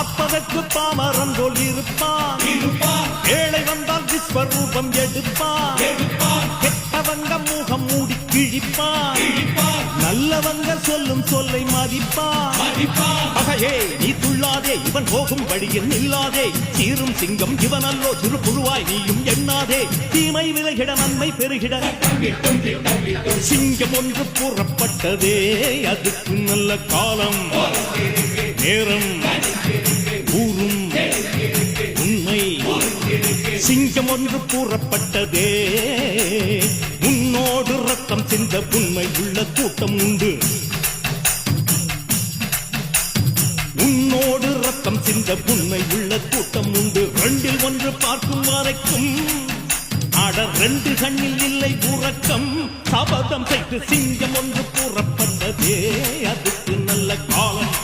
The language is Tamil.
பார்ப்பதற்கு பாமரன் போல் இருப்பான். ஏழை வந்தால் விஸ்வரூபம் எடுப்பான். கெட்டவங்க முகம் மூடி கிழிப்பான். நல்லவங்க சொல்லும் சொல்லை மதிப்பான். பகையே நீ துள்ளாதே, இவன் போகும் வழியில் நில்லாதே. சீரும் சிங்கம் இவனல்லோ, திருப்புழுவாய் நீயும் எண்ணாதே. தீமை விலகிட நன்மை பெருகிட சிங்கம் ஒன்று கூறப்பட்டதே. அதுக்கு நல்ல காலம் நேரம் ஊரும் உண்மை. சிங்கம் ஒன்று கூறப்பட்டதே. உன்னோடு ரத்தம் சிந்த உண்மை உள்ள கூட்டம் உண்டு. உன்னோடு ரத்தம் சிந்த உண்மை உள்ள கூட்டம் உண்டு. ரெண்டில் ஒன்று பார்க்கும் வரைக்கும் ஆட ரெண்டு கண்ணில் இல்லை உறக்கம். சபதம் செய்து சிங்கம் ஒன்று கூறப்பட்டதே. அதுக்கு நல்ல காலம்